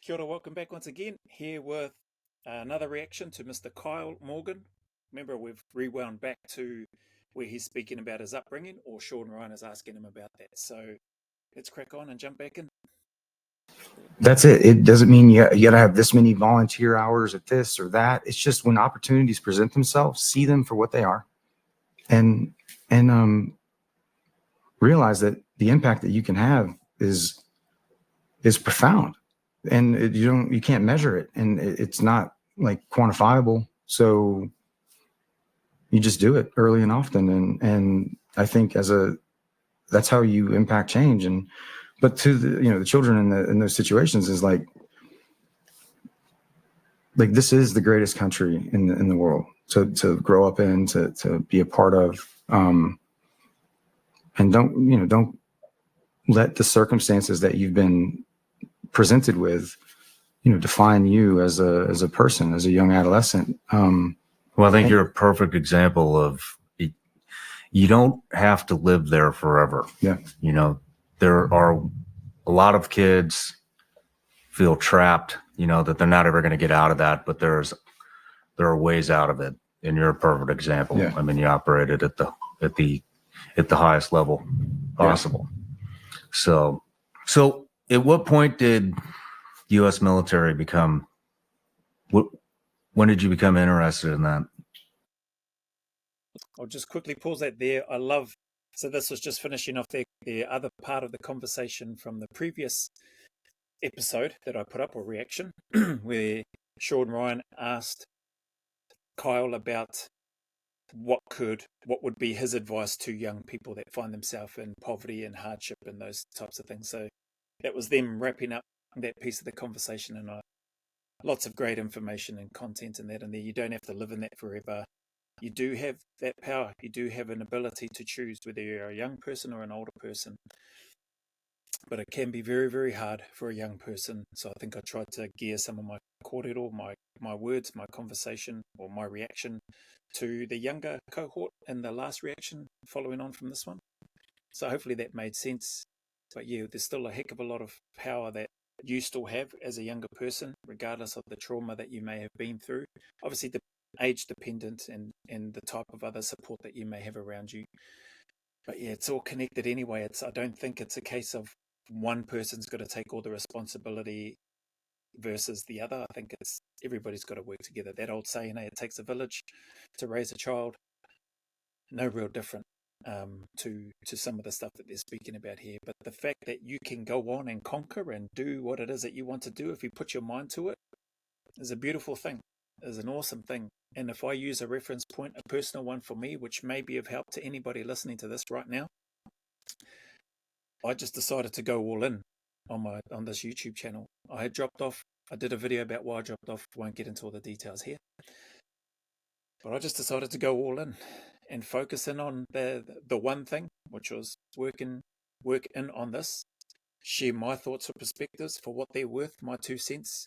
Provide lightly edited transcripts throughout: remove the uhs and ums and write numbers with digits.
Kia ora, welcome back once again, here with another reaction to Mr. Kyle Morgan. Remember, we've rewound back to where he's speaking about his upbringing, or Shawn Ryan is asking him about that. So let's crack on and jump back in. That's it. It doesn't mean you got to have this many volunteer hours at this or that. It's just when opportunities present themselves, see them for what they are, and realize that the impact that you can have is profound, and you can't measure it, and it's not like quantifiable. So you just do it early and often, and I think that's how you impact change. But to the children in those situations is like this is the greatest country in the world to grow up in, to be a part of, and don't let the circumstances that you've been presented with define you as a person, as a young adolescent. Well, I think you're a perfect example of you don't have to live there forever. Yeah. There are a lot of kids feel trapped, that they're not ever going to get out of that, but there are ways out of it. And you're a perfect example. Yeah. I mean, you operated at the highest level possible. Yeah. So at what point did U.S. military when did you become interested in that? I'll just quickly pause that there. So this was just finishing off the other part of the conversation from the previous episode that I put up, or reaction, where Shawn Ryan asked Kyle about what would be his advice to young people that find themselves in poverty and hardship and those types of things. So that was them wrapping up that piece of the conversation, and lots of great information and content in that. And there, you don't have to live in that forever. You do have that power. You do have an ability to choose whether you're a young person or an older person. But it can be very, very hard for a young person. So I think I tried to gear some of my kōrero, my words, my conversation, or my reaction to the younger cohort in the last reaction following on from this one. So hopefully that made sense. But yeah, there's still a heck of a lot of power that you still have as a younger person, regardless of the trauma that you may have been through. Obviously, the age dependent and the type of other support that you may have around you. But yeah, it's all connected anyway. I don't think it's a case of one person's got to take all the responsibility versus the other. I think everybody's got to work together. That old saying, it takes a village to raise a child. No real different to some of the stuff that they're speaking about here. But the fact that you can go on and conquer and do what it is that you want to do if you put your mind to it is a beautiful thing, is an awesome thing. And if I use a reference point, a personal one for me, which may be of help to anybody listening to this right now, I just decided to go all in on this YouTube channel. I had dropped off. I did a video about why I dropped off. Won't get into all the details here. But I just decided to go all in and focus in on the one thing, which was work in on this, share my thoughts or perspectives for what they're worth, my 2 cents.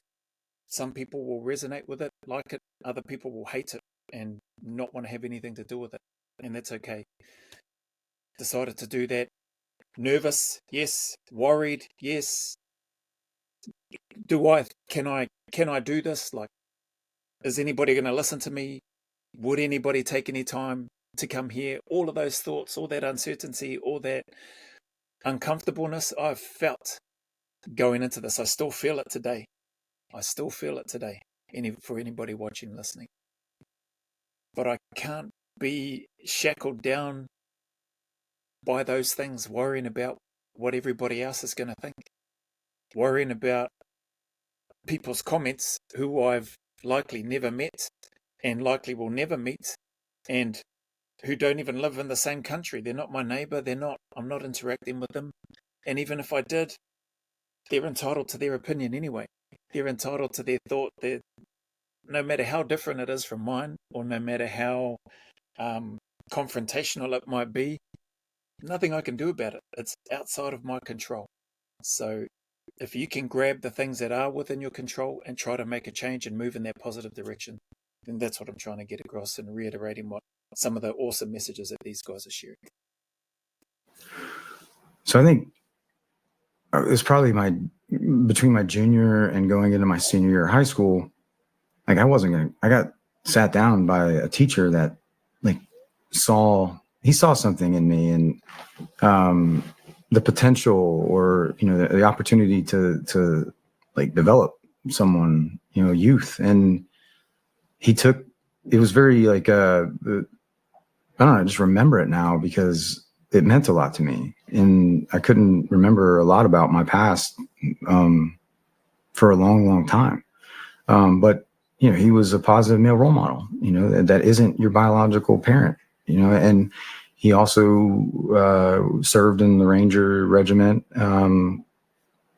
Some people will resonate with it, like it. Other people will hate it and not want to have anything to do with it. And that's okay. Decided to do that. Nervous, yes. Worried, yes. Can I do this? Like, is anybody going to listen to me? Would anybody take any time to come here? All of those thoughts, all that uncertainty, all that uncomfortableness I've felt going into this. I still feel it today. For anybody watching, listening. But I can't be shackled down by those things, worrying about what everybody else is going to think, worrying about people's comments who I've likely never met and likely will never meet, and who don't even live in the same country. They're not my neighbor. I'm not interacting with them. And even if I did, they're entitled to their opinion anyway. They're entitled to their thought. No matter how different it is from mine, or no matter how confrontational it might be, nothing I can do about it. It's outside of my control. So if you can grab the things that are within your control and try to make a change and move in that positive direction, then that's what I'm trying to get across, and reiterating what some of the awesome messages that these guys are sharing. So I think it's probably my between my junior and going into my senior year of high school, like I got sat down by a teacher that like saw something in me, and the potential, or, you know, the opportunity to like develop someone, you know, youth. And it was very like, I don't know, I just remember it now because it meant a lot to me. And I couldn't remember a lot about my past for a long, long time. But, you know, he was a positive male role model, you know, that isn't your biological parent, you know. And he also served in the Ranger Regiment. And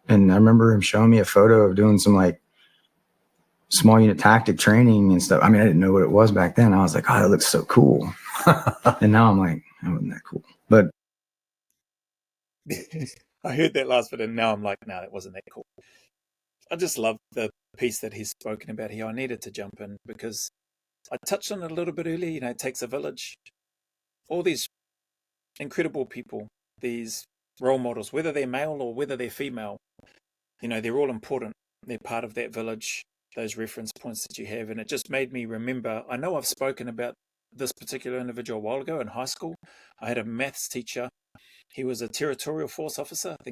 I remember him showing me a photo of doing some like small unit tactic training and stuff. I mean, I didn't know what it was back then. I was like, oh, that looks so cool. And now I'm like, that wasn't that cool. But I heard that last bit, and now I'm like, no, that wasn't that cool. I just love the piece that he's spoken about here. I needed to jump in because I touched on it a little bit earlier. You know, it takes a village. All these incredible people, these role models, whether they're male or whether they're female, you know, they're all important. They're part of that village, those reference points that you have. And it just made me remember, I know I've spoken about this particular individual a while ago in high school. I had a maths teacher. He was a territorial force officer, I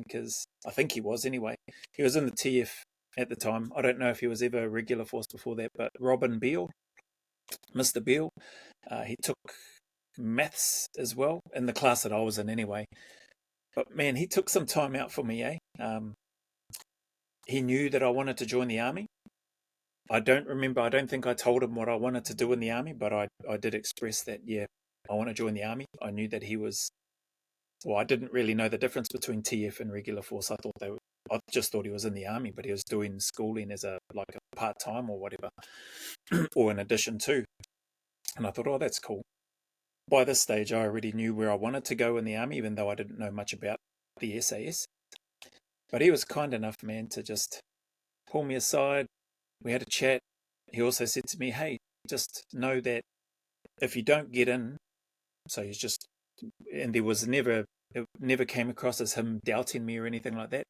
think he was anyway. He was in the TF at the time. I don't know if he was ever a regular force before that, but Robin Beale, Mr. Beale, he took maths as well in the class that I was in anyway. But man, he took some time out for me, He knew that I wanted to join the army. I don't think I told him what I wanted to do in the army, but I did express that, yeah, I want to join the army. I knew that he was, well, I didn't really know the difference between TF and regular force. I just thought he was in the army, but he was doing schooling as a part-time or whatever, or in addition to. And I thought, oh, that's cool. By this stage, I already knew where I wanted to go in the army, even though I didn't know much about the SAS. But he was kind enough, man, to just pull me aside. We had a chat. He also said to me, hey, just know that if you don't get in, so he's just, and it never came across as him doubting me or anything like that.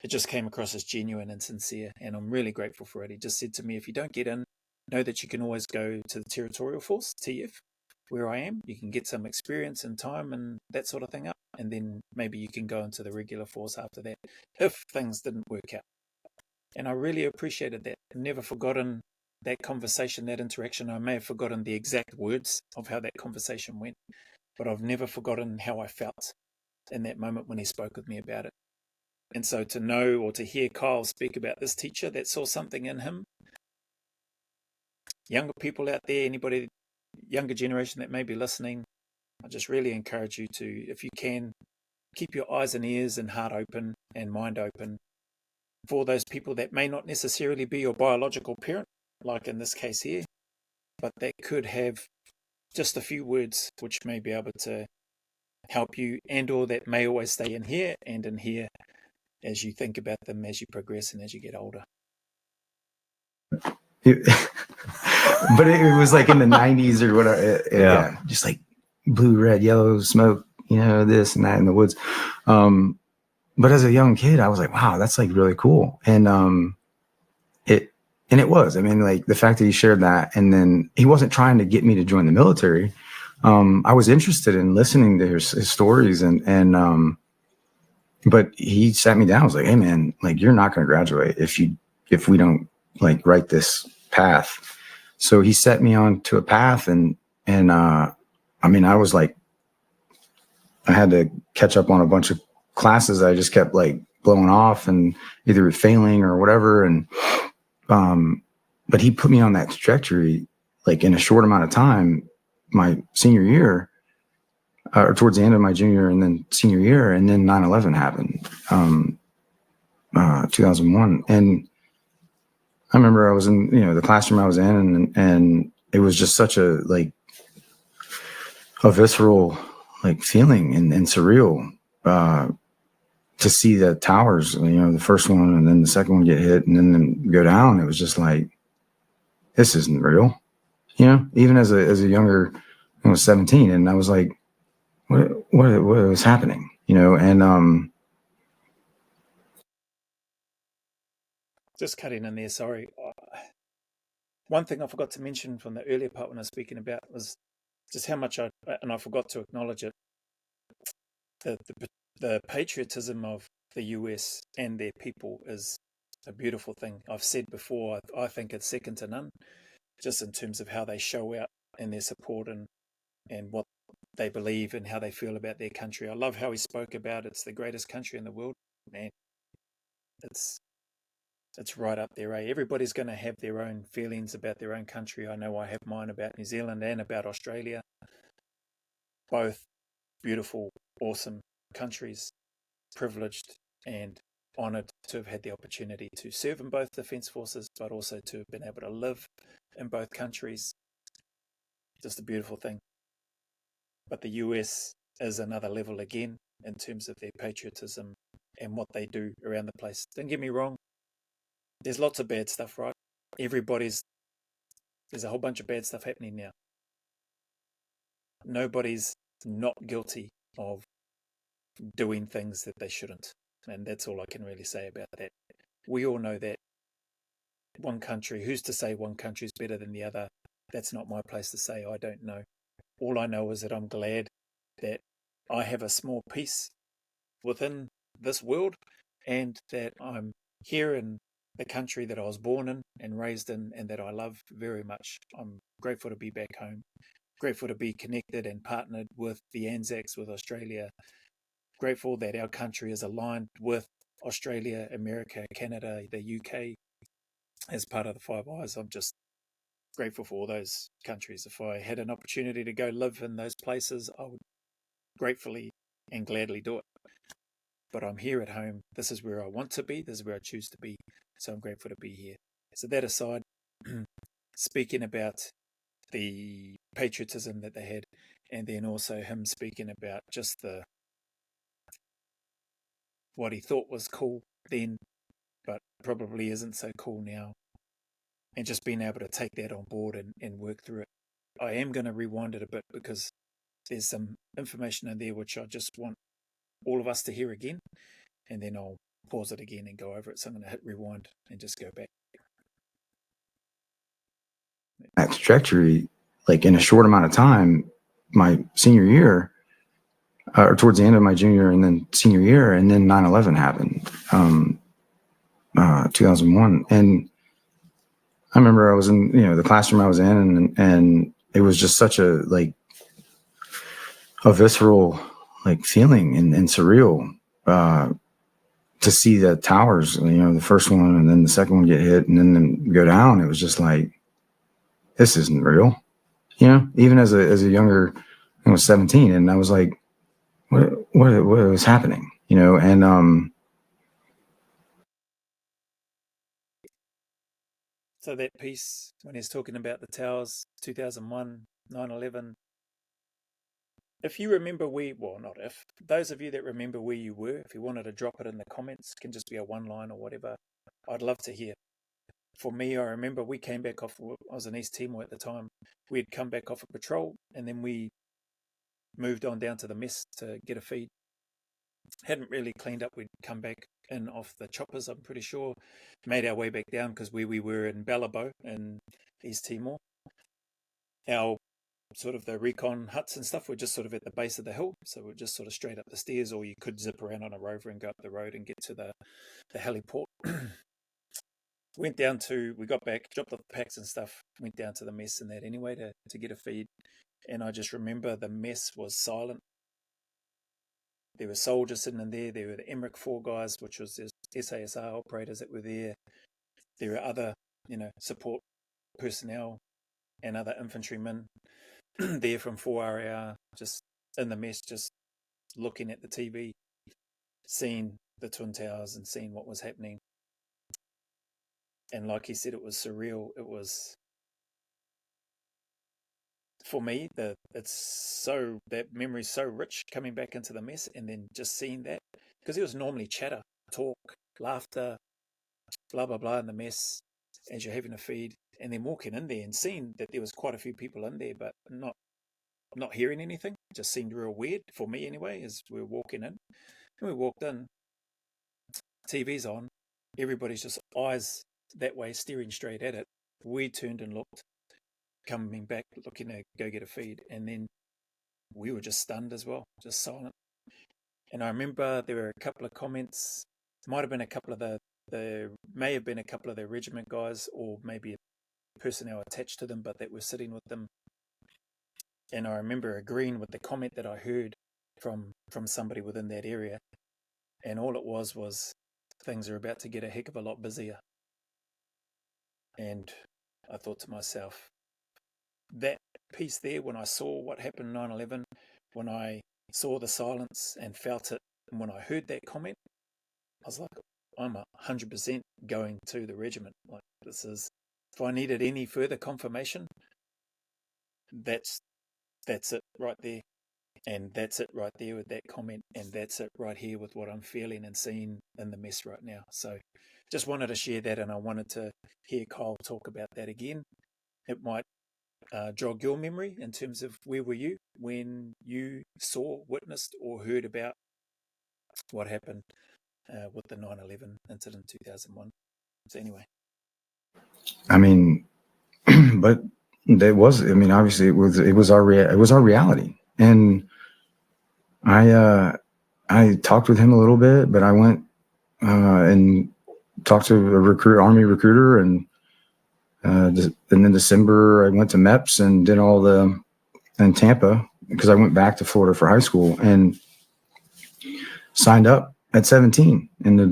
It just came across as genuine and sincere, and I'm really grateful for it. He just said to me, if you don't get in, know that you can always go to the Territorial Force, TF, where I am. You can get some experience and time and that sort of thing up, and then maybe you can go into the regular force after that, if things didn't work out. And I really appreciated that. I've never forgotten that conversation, that interaction. I may have forgotten the exact words of how that conversation went, but I've never forgotten how I felt in that moment when he spoke with me about it. And so to know or to hear Kyle speak about this teacher that saw something in him, younger people out there, anybody, younger generation that may be listening, I just really encourage you to, if you can, keep your eyes and ears and heart open and mind open for those people that may not necessarily be your biological parent, like in this case here, but that could have just a few words which may be able to help you, and or that may always stay in here and in here as you think about them as you progress and as you get older. but it was like in the 90s or whatever. Yeah. Just like blue, red, yellow smoke, you know, this and that in the woods. But as a young kid, I was like, wow, that's like really cool. And it was. I mean, like the fact that he shared that, and then he wasn't trying to get me to join the military. I was interested in listening to his stories, but he sat me down. I was like, hey man, like you're not going to graduate if we don't like write this path. So he set me on to a path, and I mean, I was like, I had to catch up on a bunch of classes. I just kept like blowing off and either failing or whatever. And, but he put me on that trajectory, like in a short amount of time, my senior year, or towards the end of my junior and then senior year. And then 9/11 happened, 2001. And I remember I was in, you know, the classroom I was in, and it was just such a, like a visceral, like feeling and surreal, to see the towers, you know, the first one and then the second one get hit and then go down. It was just like, this isn't real, you know, even as a younger, I was 17, and I was like, what was happening, you know? And, just cutting in there, sorry. One thing I forgot to mention from the earlier part when I was speaking about was just how much I forgot to acknowledge it, the patriotism of the US and their people is a beautiful thing. I've said before, I think it's second to none, just in terms of how they show out in their support and what they believe and how they feel about their country. I love how he spoke about it's the greatest country in the world. Man, it's right up there, eh? Everybody's going to have their own feelings about their own country. I know I have mine about New Zealand and about Australia. Both beautiful, awesome countries, privileged and honoured to have had the opportunity to serve in both defence forces, but also to have been able to live in both countries. Just a beautiful thing. But the US is another level again in terms of their patriotism and what they do around the place. Don't get me wrong, there's lots of bad stuff, right? There's a whole bunch of bad stuff happening now. Nobody's not guilty of doing things that they shouldn't. And that's all I can really say about that. We all know that. One country, who's to say one country's better than the other? That's not my place to say. I don't know. All I know is that I'm glad that I have a small piece within this world and that I'm here in the country that I was born in and raised in and that I love very much. I'm grateful to be back home, grateful to be connected and partnered with the Anzacs, with Australia, grateful that our country is aligned with Australia, America, Canada, the UK as part of the Five Eyes. I'm just grateful for all those countries. If I had an opportunity to go live in those places, I would gratefully and gladly do it. But I'm here at home. This is where I want to be. This is where I choose to be. So I'm grateful to be here. So that aside, speaking about the patriotism that they had, and then also him speaking about just what he thought was cool then, but probably isn't so cool now, and just being able to take that on board and work through it. I am going to rewind it a bit because there's some information in there which I just want all of us to hear again, and then I'll pause it again and go over it. So I'm going to hit rewind and just go back. That trajectory, like in a short amount of time, my senior year, or towards the end of my junior and then senior year, and then 9/11 happened, 2001. And I remember I was in, the classroom I was in, and it was just such a visceral feeling and surreal to see the towers, the first one and then the second one get hit and then go down. It was just like, this isn't real, even as a younger, I was 17, and I was like, what was happening, and so that piece when he's talking about the towers, 2001, 9/11. If you remember those of you that remember where you were, if you wanted to drop it in the comments, it can just be a one line or whatever. I'd love to hear. For me, I remember we came back off, I was in East Timor at the time. We'd come back off a patrol and then we moved on down to the mess to get a feed. Hadn't really cleaned up. We'd come back in off the choppers, I'm pretty sure. Made our way back down because where we were in Balabo in East Timor. Our sort of the recon huts and stuff were just sort of at the base of the hill, so we're just sort of straight up the stairs, or you could zip around on a rover and go up the road and get to the heliport. We got back, dropped off the packs and stuff, went down to the mess and that anyway to get a feed, and I just remember the mess was silent. There were soldiers sitting in there. There were the Emmerich 4 guys, which was the SASR operators that were there. There were other, support personnel and other infantrymen there from 4RAR, just in the mess, just looking at the TV, seeing the Twin Towers and seeing what was happening. And like he said, it was surreal. It was, for me, that memory's so rich coming back into the mess and then just seeing that, because it was normally chatter, talk, laughter, blah, blah, blah in the mess as you're having a feed, and then walking in there and seeing that there was quite a few people in there, but not hearing anything. It just seemed real weird for me anyway, as we were walking in. And we walked in, TV's on, everybody's just eyes that way, staring straight at it. We turned and looked, coming back, looking to go get a feed, and then we were just stunned as well, just silent. And I remember there were a couple of comments, might have been a couple of may have been a couple of the regiment guys, or maybe personnel attached to them, but that were sitting with them. And I remember agreeing with the comment that I heard from somebody within that area. And all it was things are about to get a heck of a lot busier. And I thought to myself, that piece there, when I saw what happened 9/11, when I saw the silence and felt it, and when I heard that comment, I was like, I'm 100% going to the regiment. Like, this is, if I needed any further confirmation, that's it right there. And that's it right there with that comment. And that's it right here with what I'm feeling and seeing in the mess right now. So just wanted to share that, and I wanted to hear Kyle talk about that again. It might jog your memory in terms of where were you when you saw, witnessed, or heard about what happened with the 9/11 incident 2001. So anyway. I mean, but there was, I mean, obviously it was our reality. And I talked with him a little bit, but I went and talked to a Army recruiter, and in December I went to MEPS and did all in Tampa, because I went back to Florida for high school and signed up at 17 in the.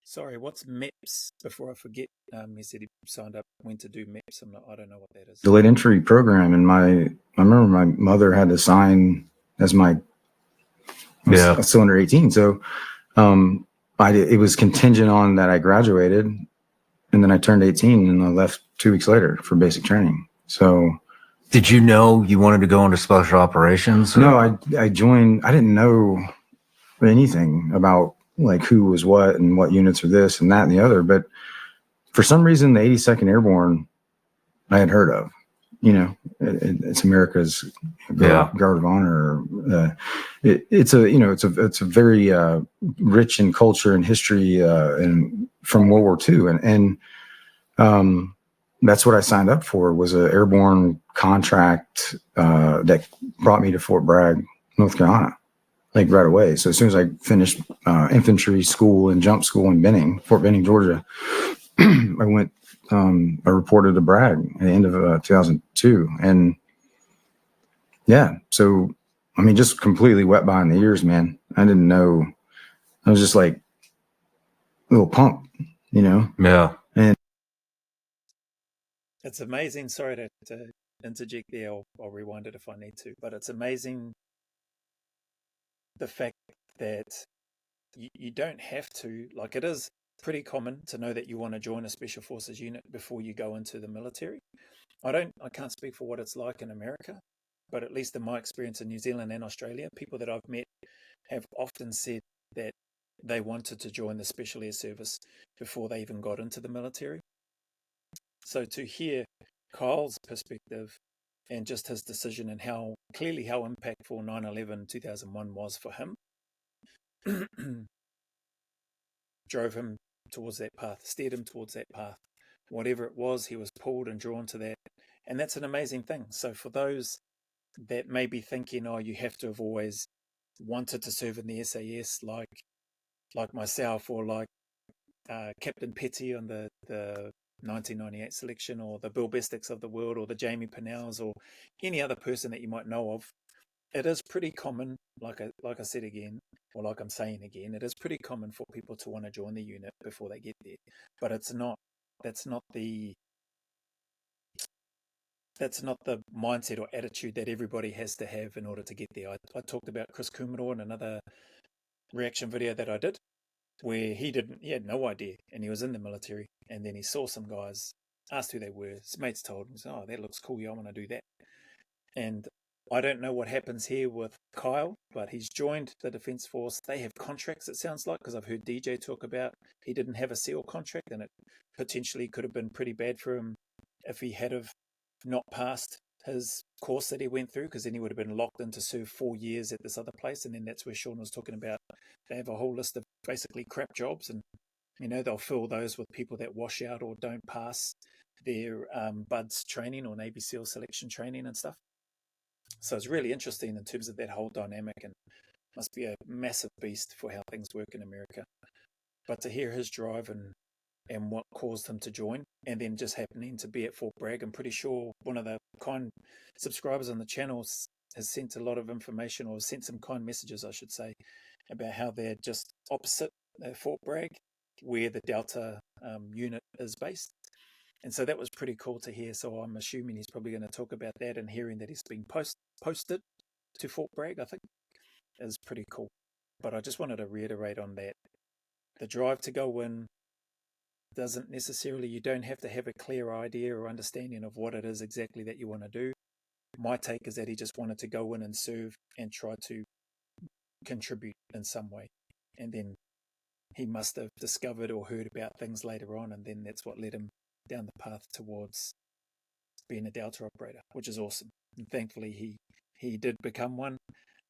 Sorry, what's MEPS? Before I forget, he said he signed up, went to do MEPS. I don't know what that is. Delayed entry program, and I remember my mother had to sign as I was still under 18, so it was contingent on that I graduated, and then I turned 18 and I left 2 weeks later for basic training. So, did you know you wanted to go into special operations? Or? No, I joined. I didn't know anything about like who was what and what units are this and that and the other, but for some reason the 82nd Airborne I had heard of. You know, it's America's Guard of Honor. It's a very rich in culture and history, and from World War II, and that's what I signed up for, was an airborne contract that brought me to Fort Bragg, North Carolina, like right away. So as soon as I finished infantry school and jump school in Fort Benning, Georgia, I reported to Bragg at the end of 2002. And yeah, so, I mean, just completely wet behind the ears, man. I didn't know. I was just like a little pumped, you know? Yeah. And it's amazing. Sorry to interject there. I'll rewind it if I need to. But it's amazing the fact that you don't have to, like, it is pretty common to know that you want to join a special forces unit before you go into the military. I can't speak for what it's like in America, but at least in my experience in New Zealand and Australia, people that I've met have often said that they wanted to join the Special Air Service before they even got into the military. So to hear Kyle's perspective and just his decision and how impactful 9/11 2001 was for him, drove him towards that path, steered him towards that path. Whatever it was, he was pulled and drawn to that. And that's an amazing thing. So for those that may be thinking, oh, you have to have always wanted to serve in the SAS, like myself, or like Captain Petty on the 1998 selection, or the Bill Besticks of the world, or the Jamie Pinnells, or any other person that you might know of, it is pretty common, like I said again, or like I'm saying again, it is pretty common for people to want to join the unit before they get there. But that's not the mindset or attitude that everybody has to have in order to get there. I talked about Chris Kumaro in another reaction video that I did, where he had no idea, and he was in the military, and then he saw some guys, asked who they were, his mates told him, oh, that looks cool, yeah, I want to do that. And I don't know what happens here with Kyle, but he's joined the Defence Force. They have contracts, it sounds like, because I've heard DJ talk about he didn't have a SEAL contract, and it potentially could have been pretty bad for him if he had have not passed his course that he went through, because then he would have been locked in to serve 4 years at this other place. And then that's where Shawn was talking about they have a whole list of basically crap jobs, and They'll fill those with people that wash out or don't pass their BUDS training or Navy SEAL selection training and stuff. So it's really interesting in terms of that whole dynamic, and must be a massive beast for how things work in America. But to hear his drive and what caused him to join, and then just happening to be at Fort Bragg, I'm pretty sure one of the kind subscribers on the channel has sent a lot of information, or sent some kind messages, I should say, about how they're just opposite Fort Bragg, where the Delta unit is based. And so that was pretty cool to hear. So I'm assuming he's probably going to talk about that, and hearing that he's been posted to Fort Bragg, I think, is pretty cool. But I just wanted to reiterate on that. The drive to go in doesn't necessarily, you don't have to have a clear idea or understanding of what it is exactly that you want to do. My take is that he just wanted to go in and serve and try to contribute in some way. And then he must have discovered or heard about things later on, and then that's what led him down the path towards being a Delta operator, which is awesome. And thankfully he did become one,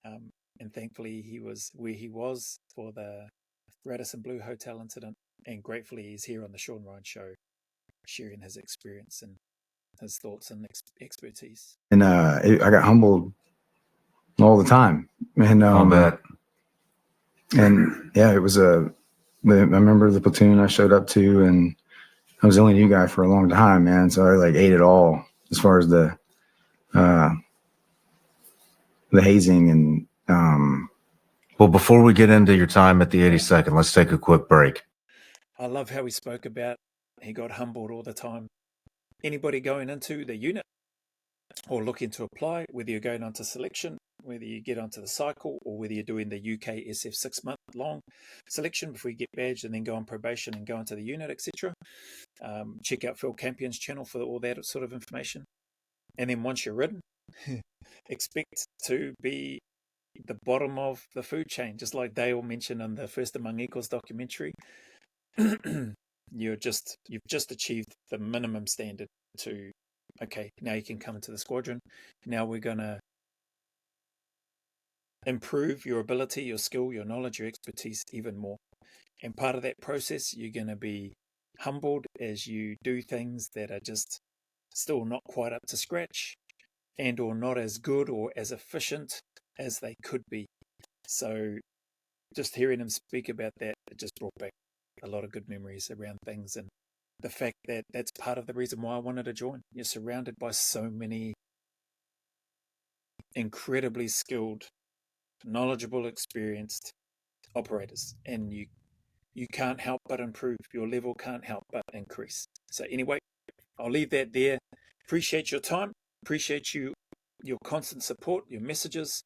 and thankfully he was where he was for the Radisson Blue Hotel incident, and gratefully he's here on the Shawn Ryan Show sharing his experience and his thoughts and expertise. And I got humbled all the time, and I'll bet. And yeah, it was I remember the platoon I showed up to, and I was the only new guy for a long time, man. So I like ate it all as far as the hazing and Well, before we get into your time at the 82nd, let's take a quick break. I love how he spoke about he got humbled all the time. Anybody going into the unit or looking to apply, whether you're going onto selection, whether you get onto the cycle, or whether you're doing the UK SF 6-month long selection before you get badged and then go on probation and go into the unit, etc. Check out Phil Campion's channel for all that sort of information. And then once you're in, expect to be the bottom of the food chain, just like Dale mentioned on the First Among Equals documentary. You've just achieved the minimum standard to, okay, now you can come into the squadron. Now we're going to improve your ability, your skill, your knowledge, your expertise even more. And part of that process, you're going to be humbled as you do things that are just still not quite up to scratch, and or not as good or as efficient as they could be. So just hearing him speak about that, it just brought back a lot of good memories around things, and the fact that that's part of the reason why I wanted to join. You're surrounded by so many incredibly skilled, knowledgeable, experienced operators, and you can't help but improve. Your level can't help but increase. So anyway, I'll leave that there. Appreciate your time. Appreciate your constant support, your messages.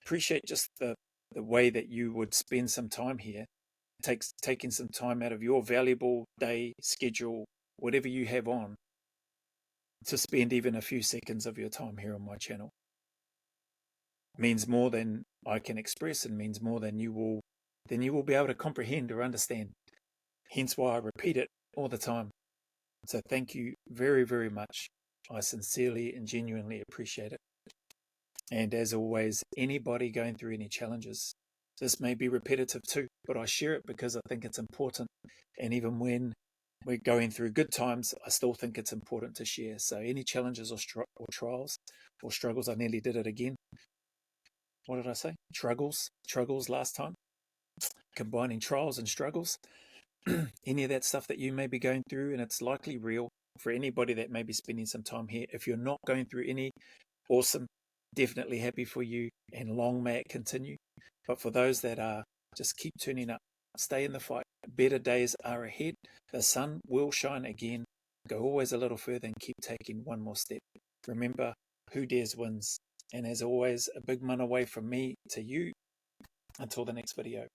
Appreciate just the way that you would spend some time here, taking some time out of your valuable day schedule, whatever you have on, to spend even a few seconds of your time here on my channel. Means more than I can express, and means more than you will be able to comprehend or understand. Hence why I repeat it all the time. So thank you very, very much. I sincerely and genuinely appreciate it. And as always, anybody going through any challenges, this may be repetitive too, but I share it because I think it's important. And even when we're going through good times, I still think it's important to share. So any challenges or trials or struggles, I nearly did it again. What did I say? Struggles last time. Combining trials and struggles. Any of that stuff that you may be going through, and it's likely real for anybody that may be spending some time here. If you're not going through any, awesome. Definitely happy for you, and long may it continue. But for those that are, just keep turning up. Stay in the fight. Better days are ahead. The sun will shine again. Go always a little further and keep taking one more step. Remember, who dares wins. And as always, a big man away from me to you. Until the next video.